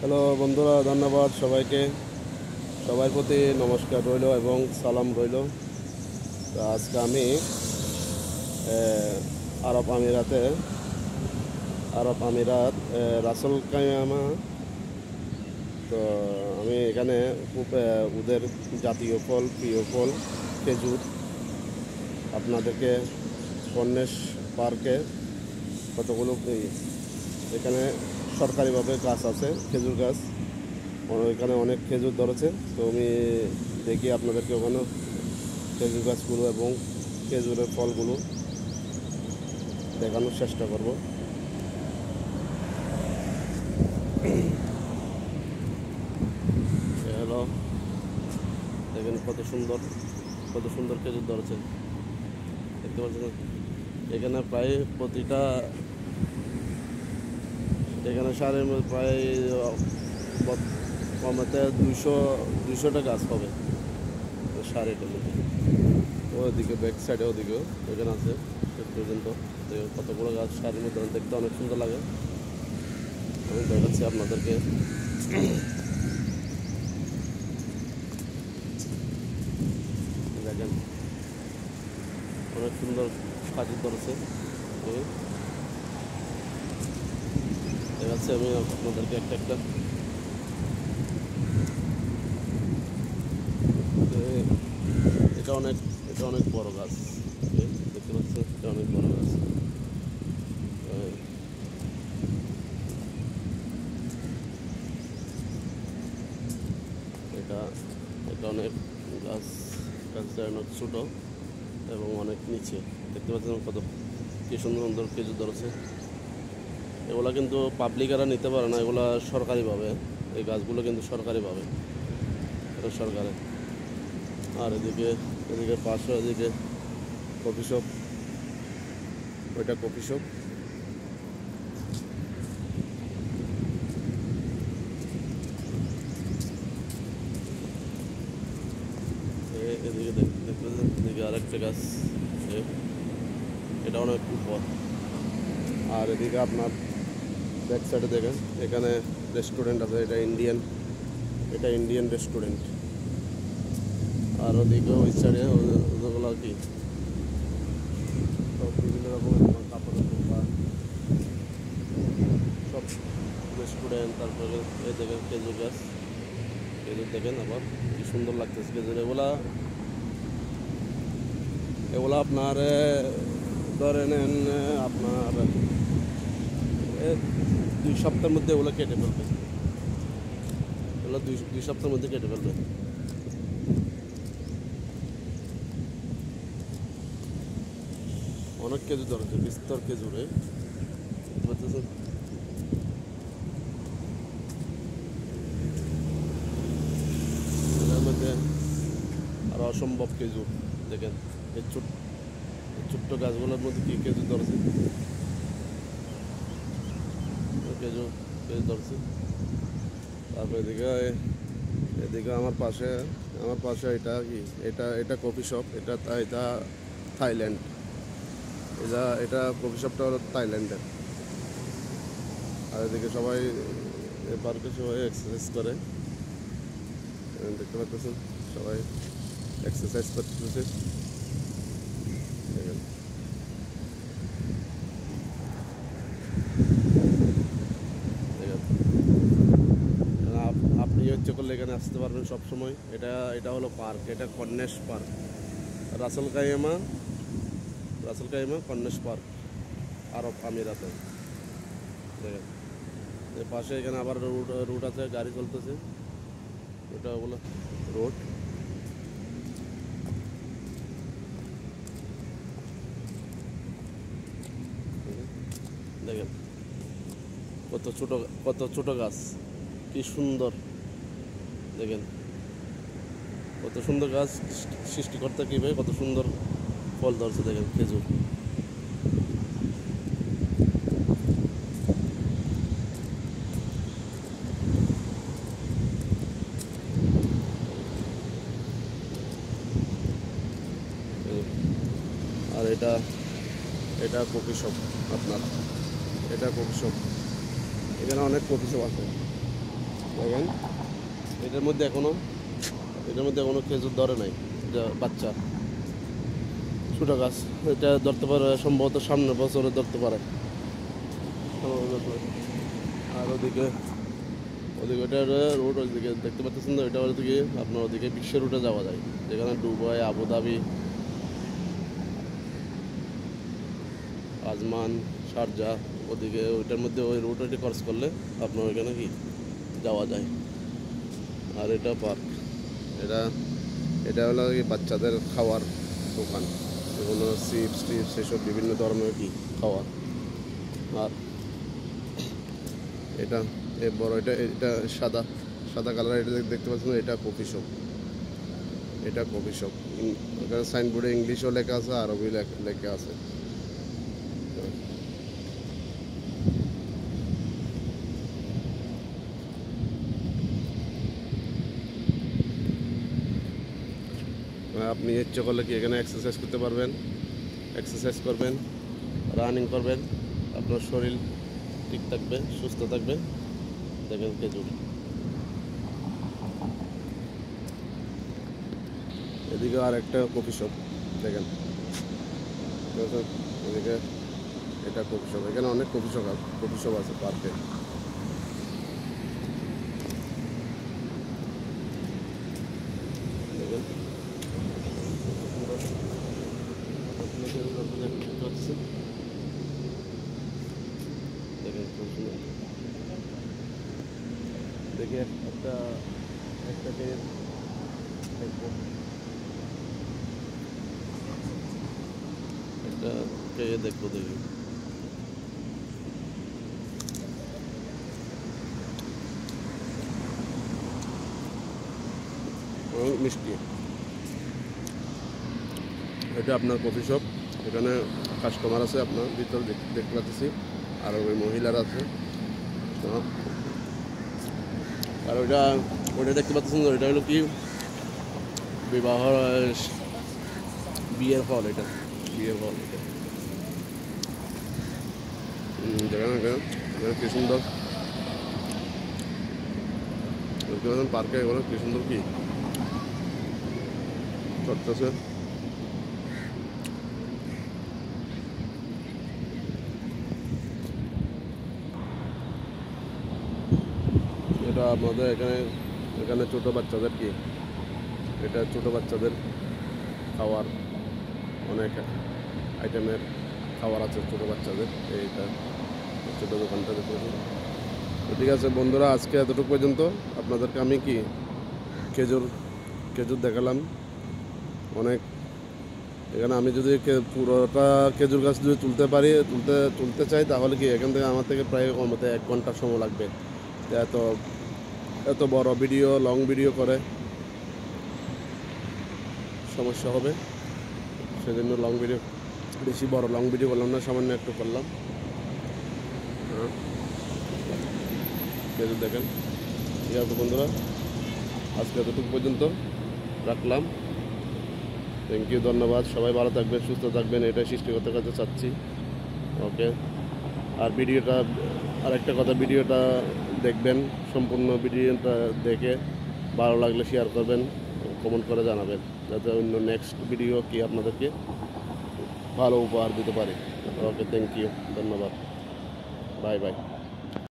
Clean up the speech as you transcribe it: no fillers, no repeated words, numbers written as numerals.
Hello বন্ধুরা, ধন্যবাদ সবাইকে। সবার প্রতি নমস্কার রইল এবং সালাম রইল। তো আজকে আমি আরব আমিরাতে রাসেল কাইমা। তো আমি এখানে খুব ওদের জাতীয় ফল, প্রিয় ফল খেজুর আপনাদেরকে কর্নেশ পার্কে কতগুলো এখানে সরকারিভাবে গাছ আছে, খেজুর গাছ। এখানে অনেক খেজুর ধরেছে। তো আমি দেখি আপনাদেরকে ওখানে খেজুর গাছগুলো এবং খেজুরের ফলগুলো দেখানোর চেষ্টা করব। হ্যালো, দেখেন কত সুন্দর খেজুর ধরেছে, দেখতে পাচ্ছেন। এখানে প্রায় প্রতিটা এখানে সারের মধ্যে প্রায় কমাতে 200টা গাছ হবে সারেটার মধ্যে। ওদিকে ব্যাক সাইডে ওদিকেও এখানে আছে শেষ পর্যন্ত। কতগুলো গাছ সারের মধ্যে দেখতে অনেক সুন্দর লাগে। আমি দেখাচ্ছি আপনাদেরকে। দেখেন অনেক সুন্দর কাজের ধরেছে। দেখাচ্ছি আমি আপনাদেরকে একটা এটা অনেক বড় গাছ, দেখতে পাচ্ছেন। এটা অনেক বড় গাছ। এটা এটা অনেক গাছটা অনেক ছোটো এবং অনেক নিচে, দেখতে পাচ্ছেন কত কি সুন্দর খেজুর ধরেছে। এগুলো কিন্তু পাবলিকরা নিতে পারে না, এগুলো সরকারিভাবে, এই গাছগুলো কিন্তু সরকারিভাবে, এটা সরকারের। আর এদিকে পাশে এদিকে কফি শপ, ওইটা কফি শপ। এদিকে দেখতেছেন, এদিকে আরেকটা গাছ, এটা অনেক উপর। আর এদিকে আপনার ব্যাক সাইডে দেখেন, এখানে রেস্টুরেন্ট আছে, এটা ইন্ডিয়ান রেস্টুরেন্ট। আর ওদিকে ওই সাইডে ওগুলো কি সব বিভিন্ন রকমের কাপড়ের দোকান, সব রেস্টুরেন্ট। তারপরে এই দেখেন খেজুর গাছ, খেজুর দেখেন আবার কি সুন্দর লাগতেছে খেজুর। এগুলা আপনার ধরে নেন আপনার 2 সপ্তাহের মধ্যে এগুলো কেটে ফেলবে। এগুলো 2 সপ্তাহের মধ্যে কেটে ফেলবে। অনেক খেজুর ধরেছে, বিস্তর খেজুরে, বুঝতে পারতেছেন। এটার মধ্যে আর অসম্ভব খেজুর দেখেন। এই ছোট্ট গাছগুলোর মধ্যে কি খেজুর ধরেছে, খেজুর ধরছে। তারপরে এদিকে আমার পাশে এটা কি, এটা কফি শপ। এটা থাইল্যান্ড। এটা কফি শপটা হলো থাইল্যান্ডের। আর এদিকে সবাই পার্কে সবাই এক্সারসাইজ করে, দেখতে পাচ্ছেন। সবাই এক্সারসাইজ করতেছে, দেখেন। আপনি ইচ্ছে করলে এখানে আসতে পারবেন সবসময়। এটা হলো পার্ক, এটা corniche park, Rasel chyma corniche park, আরব আমিরাতে। দেখেন এর পাশে এখানে আবার রুট আছে, গাড়ি চলতেছে, এটা হলো রোড। দেখেন কত ছোট গাছ, কি সুন্দর। দেখেন কত সুন্দর গাছ, সৃষ্টিকর্তা কীভাবে কত সুন্দর ফল ধরছে। দেখেন খেজুর। আর এটা কফি শপ আপনার, এটা কফি শপ। এখানে অনেক কফি শপ আছে। দেখেন এটার মধ্যে এখনো খেজুর ধরে নাই, এটা বাচ্চা ছোটো গাছ। এটা ধরতে পারে সম্ভবত সামনের বছরে ধরতে পারে। আর ওদিকে ওটা রোড, ওইদিকে দেখতে পাচ্ছেন না, ওইটা ওদিকে আপনার ওদিকে বিশ্ব রুটে যাওয়া যায়, যেখানে দুবাই, আবুধাবি, আজমান, শারজা, ওদিকে ওইটার মধ্যে ওই রুট ওইটা ক্রস করলে আপনার ওইখানে কি যাওয়া যায়। আর এটা পার্ক, এটা হলো কি বাচ্চাদের খাওয়ার দোকান, এগুলো চিপস টিপস এসব বিভিন্ন ধরনের কি খাওয়ার। আর এটা বড়, এটা সাদা কালার, এটা দেখতে পাচ্ছেন, এটা কফি শপ। এখানে সাইনবোর্ডে ইংলিশও লেখা আছে, আরবি লেখা আছে। আপনি ইচ্ছে করলে কি এখানে এক্সারসাইজ করতে পারবেন, এক্সারসাইজ করবেন, রানিং করবেন, আপনার শরীর ঠিক থাকবে, সুস্থ থাকবে। দেখেন খেজুর, এদিকে আর একটা কফি শপ দেখেন, এদিকে এটা কফি শপ। এখানে অনেক কফি শপ আছে পার্কে। দেখেন দেখেন খুব সুন্দর। দেখে একটা দেখবো দেখি। মিষ্টি, এটা আপনার কফি শপ। এখানে কাস্টমার আছে আপনার ভিতরে দেখতে পাচ্ছি, আর ওই মহিলারা আছে। আর ওইটা দেখতে পাচ্ছেন, ওইটা হলো কি বিবাহ বিয়ের হল। এটা বিয়ের হল, যেখানে কি সুন্দর পার্কে, এগুলো কি সুন্দর কি করতেছে। এটা আমাদের এখানে ছোটো বাচ্চাদের কি, এটা ছোটো বাচ্চাদের খাওয়ার অনেক আইটেমের খাবার আছে ছোটো বাচ্চাদের। এইটা ছোটো দোকানটা দেখতে। তো ঠিক আছে বন্ধুরা, আজকে এতটুকু পর্যন্ত। আপনাদেরকে আমি কি খেজুর দেখালাম অনেক। এখানে আমি যদি পুরোটা খেজুর গাছ যদি তুলতে চাই, তাহলে কি এখান থেকে আমার থেকে প্রায় কমতে 1 ঘন্টা সময় লাগবে। এত বড় ভিডিও, লং ভিডিও করে সমস্যা হবে, সেজন্য বেশি বড় লং ভিডিও করলাম না, সামান্য একটু করলাম। দেখেন ঠিক আছে বন্ধুরা, আজকে এতটুকু পর্যন্ত রাখলাম। থ্যাংক ইউ, ধন্যবাদ। সবাই ভালো থাকবেন, সুস্থ থাকবেন, এটাই সৃষ্টিকর্তার কাছে চাচ্ছি। ওকে। আর আরেকটা কথা, ভিডিওটা দেখবেন, সম্পূর্ণ ভিডিওটা দেখে ভালো লাগলে শেয়ার করবেন, কমেন্ট করে জানাবেন, যাতে অন্য নেক্সট ভিডিও কি আপনাদেরকে ভালো উপহার দিতে পারি। ওকে, থ্যাংক ইউ, ধন্যবাদ, বাই বাই।